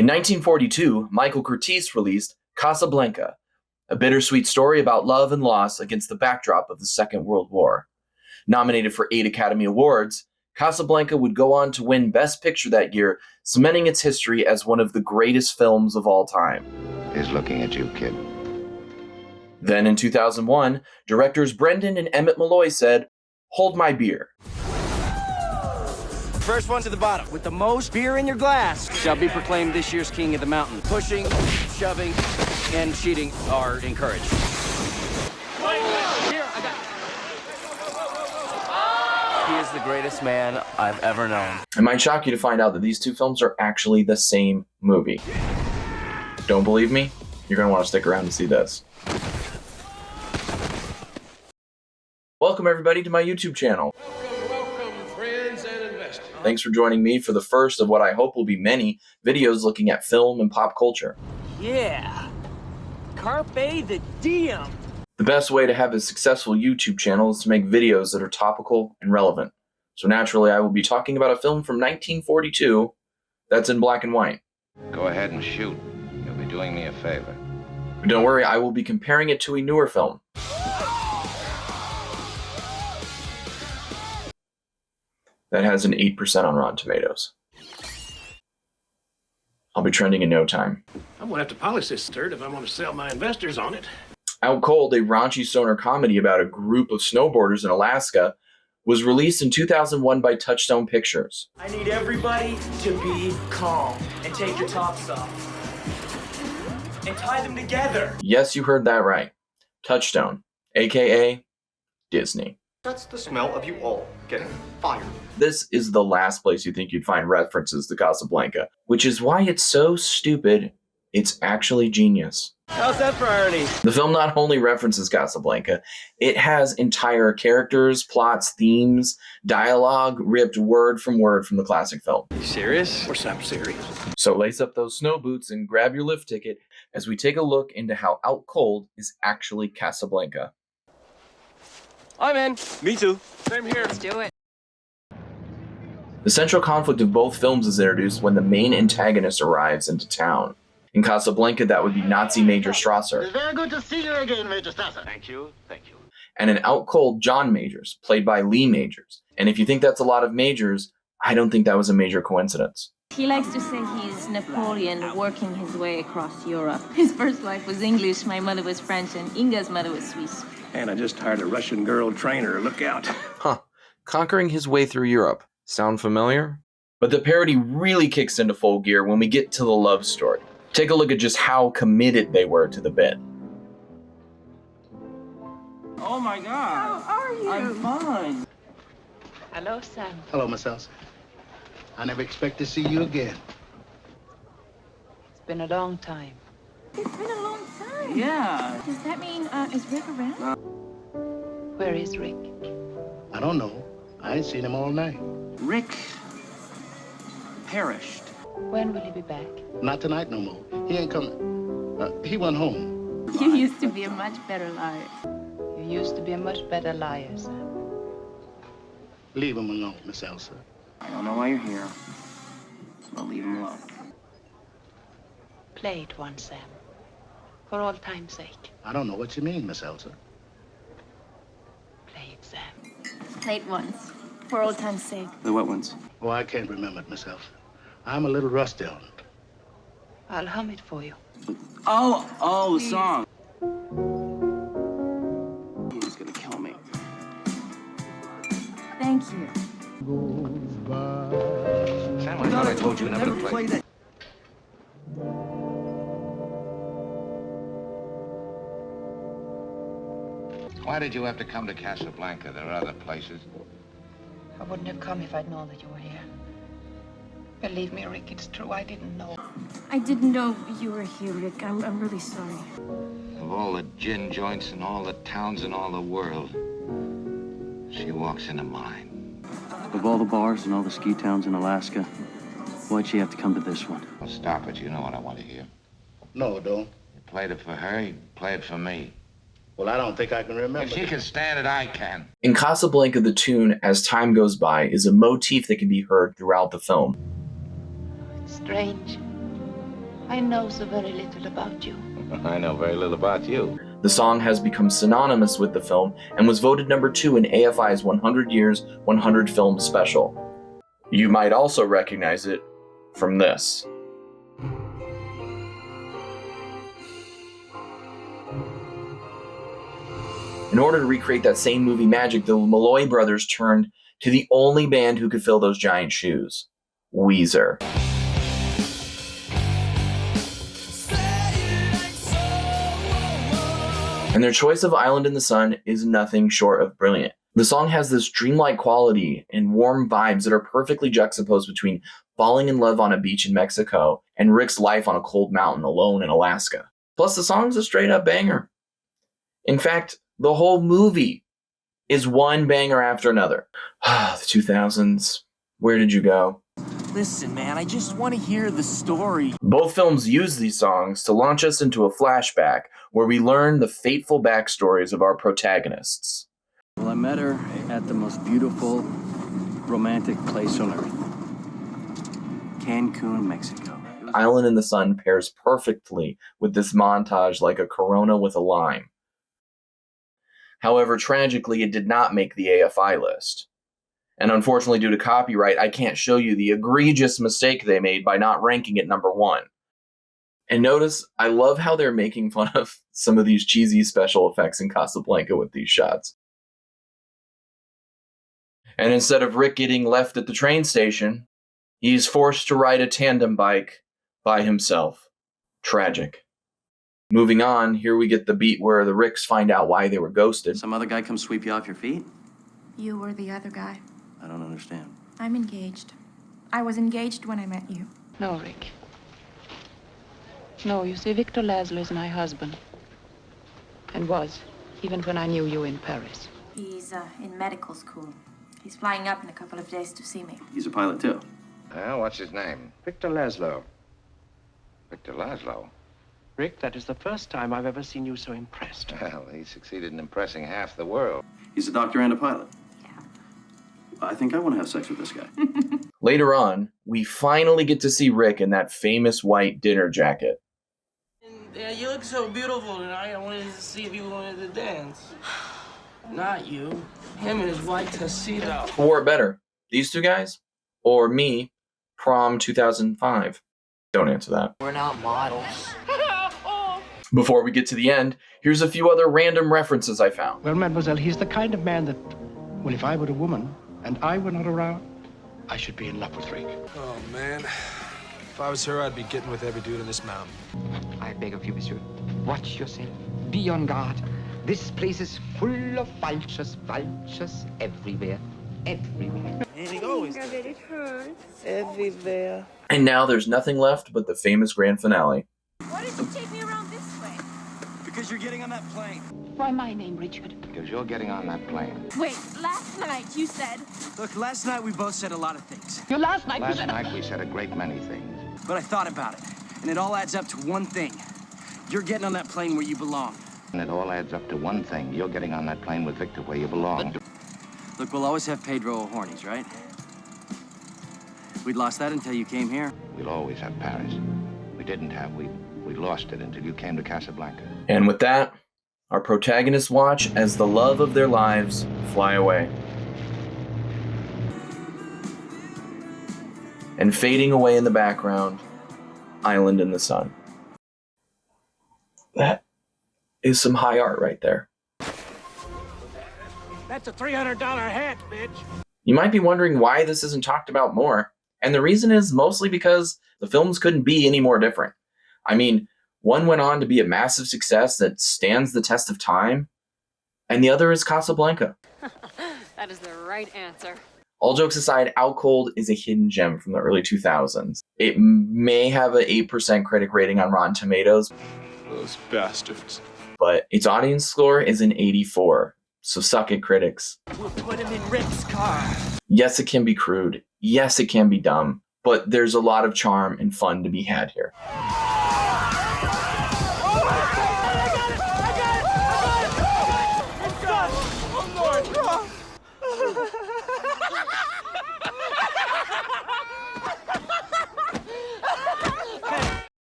In 1942, Michael Curtiz released Casablanca, a bittersweet story about love and loss against the backdrop of the Second World War. Nominated for 8 Academy Awards, Casablanca would go on to win Best Picture that year, cementing its history as one of the greatest films of all time. He's looking at you, kid. Then in 2001, directors Brendan and Emmett Malloy said, "Hold my beer." First one to the bottom, with the most beer in your glass, shall be proclaimed this year's king of the mountain. Pushing, shoving, and cheating are encouraged. Here, I got it. He is the greatest man I've ever known. It might shock you to find out that these two films are actually the same movie. Don't believe me? You're going to want to stick around to see this. Welcome everybody to my YouTube channel. Welcome, friends and investors. Thanks for joining me for the first of what I hope will be many videos looking at film and pop culture. Yeah. Carpe the diem. The best way to have a successful YouTube channel is to make videos that are topical and relevant. So naturally, I will be talking about a film from 1942 that's in black and white. Go ahead and shoot. You'll be doing me a favor. But don't worry, I will be comparing it to a newer film. That has an 8% on Rotten Tomatoes. I'll be trending in no time. I'm gonna have to polish this turd if I want to sell my investors on it. Out Cold, a raunchy stoner comedy about a group of snowboarders in Alaska, was released in 2001 by Touchstone Pictures. I need everybody to be calm and take your tops off. And tie them together. Yes, you heard that right. Touchstone, aka Disney. That's the smell of you all getting fired. This is the last place you think you'd find references to Casablanca, which is why it's so stupid, it's actually genius. How's that priority? The film not only references Casablanca, it has entire characters, plots, themes, dialogue ripped word from the classic film. You serious? Of course I'm serious. So lace up those snow boots and grab your lift ticket as we take a look into how Out Cold is actually Casablanca. I'm in. Me too. Same here. Let's do it. The central conflict of both films is introduced when the main antagonist arrives into town. In Casablanca, that would be Nazi Major Strasser. It's very good to see you again, Major Strasser. Thank you. Thank you. And in Out Cold, John Majors, played by Lee Majors. And if you think that's a lot of Majors, I don't think that was a major coincidence. He likes to say he's Napoleon working his way across Europe. His first wife was English, my mother was French, and Inga's mother was Swiss. And I just hired a Russian girl trainer. Look out. Huh. Conquering his way through Europe. Sound familiar? But the parody really kicks into full gear when we get to the love story. Take a look at just how committed they were to the bit. Oh my God. How are you? I'm fine. Hello, Sam. Hello, Miss Elsa. I never expect to see you again. It's been a long time. It's been a long time. Yeah. Does that mean, is Rick around? Where is Rick? I don't know. I ain't seen him all night. Rick perished. When will he be back? Not tonight no more. He ain't coming. He went home. You used to be a much better liar. You used to be a much better liar, Sam. Leave him alone, Miss Elsa. I don't know why you're here, so leave him alone. Play it once, Sam. For all time's sake. I don't know what you mean, Miss Elsa. Play it, Sam. Play it once. For old time's sake. The what ones? Oh, I can't remember it, Miss Elsa. I'm a little rusty on it. I'll hum it for you. Oh, the song. He's gonna kill me. Thank you. Sam, I thought I told you never to play that. Why did you have to come to Casablanca? There are other places. I wouldn't have come if I'd known that you were here. Believe me, Rick, it's true. I didn't know. I didn't know you were here, Rick. I'm really sorry. Of all the gin joints in all the towns in all the world, she walks into mine. Of all the bars and all the ski towns in Alaska, why'd she have to come to this one? Well, stop it. You know what I want to hear. No, don't. You played it for her, you play it for me. Well, I don't think I can remember. If she can stand it, I can. In Casablanca, the tune, As Time Goes By, is a motif that can be heard throughout the film. It's strange. I know so very little about you. I know very little about you. The song has become synonymous with the film and was voted number 2 in AFI's 100 Years, 100 Films special. You might also recognize it from this. In order to recreate that same movie magic, the Malloy brothers turned to the only band who could fill those giant shoes, Weezer. And their choice of Island in the Sun is nothing short of brilliant. The song has this dreamlike quality and warm vibes that are perfectly juxtaposed between falling in love on a beach in Mexico and Rick's life on a cold mountain alone in Alaska. Plus, the song's a straight up banger. In fact, the whole movie is one banger after another. The 2000s, where did you go? Listen, man, I just want to hear the story. Both films use these songs to launch us into a flashback where we learn the fateful backstories of our protagonists. Well, I met her at the most beautiful, romantic place on earth. Cancun, Mexico. Island in the Sun pairs perfectly with this montage like a Corona with a lime. However, tragically, it did not make the AFI list. And unfortunately, due to copyright, I can't show you the egregious mistake they made by not ranking it number 1. And notice, I love how they're making fun of some of these cheesy special effects in Casablanca with these shots. And instead of Rick getting left at the train station, he's forced to ride a tandem bike by himself. Tragic. Moving on, here we get the beat where the Ricks find out why they were ghosted. Some other guy come sweep you off your feet? You were the other guy. I don't understand. I'm engaged. I was engaged when I met you. No, Rick. No, you see, Victor Laszlo is my husband. And was, even when I knew you in Paris. He's in medical school. He's flying up in a couple of days to see me. He's a pilot, too. Well, what's his name? Victor Laszlo. Victor Laszlo. Rick, that is the first time I've ever seen you so impressed. Well, he succeeded in impressing half the world. He's a doctor and a pilot. Yeah. I think I want to have sex with this guy. Later on, we finally get to see Rick in that famous white dinner jacket. Yeah, you look so beautiful tonight. I wanted to see if you wanted to dance. Not you. Him and his white tuxedo. Who wore it better? These two guys? Or me, prom 2005? Don't answer that. We're not models. Before we get to the end, here's a few other random references I found. Well, mademoiselle, he's the kind of man that, well, if I were a woman and I were not around, I should be in love with Rick. Oh, man. If I was her, I'd be getting with every dude on this mountain. I beg of you, monsieur, watch yourself. Be on guard. This place is full of vultures, vultures everywhere. Everywhere. It hurts. Everywhere. And now there's nothing left but the famous grand finale. Why did you take me around this way? Because you're getting on that plane. Why my name, Richard? Because you're getting on that plane. Wait, last night you said... Look, last night we both said a lot of things. Your last night Last night we said a great many things. But I thought about it, and it all adds up to one thing. You're getting on that plane where you belong. And it all adds up to one thing. You're getting on that plane with Victor where you belong. Look, we'll always have Pedro O'Horny's, right? We'd lost that until you came here. We'll always have Paris. We didn't have. We lost it until you came to Casablanca. And with that, our protagonists watch as the love of their lives fly away. And fading away in the background, Island in the Sun. That is some high art right there. That's a $300 hat, bitch. You might be wondering why this isn't talked about more. And the reason is mostly because the films couldn't be any more different. I mean, one went on to be a massive success that stands the test of time, and the other is Casablanca. That is the right answer. All jokes aside, Out Cold is a hidden gem from the early 2000s. It may have an 8% critic rating on Rotten Tomatoes. Those bastards. But its audience score is an 84. So suck it, critics. We'll put him in Rick's car. Yes, it can be crude. Yes, it can be dumb. But there's a lot of charm and fun to be had here.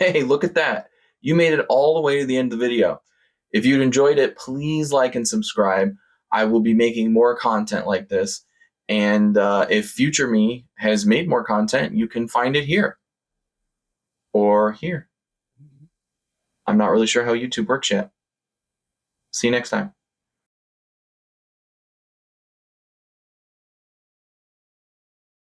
Hey, look at that. You made it all the way to the end of the video. If you'd enjoyed it, please like and subscribe. I will be making more content like this. And if future me has made more content, you can find it here. Or here. I'm not really sure how YouTube works yet. See you next time.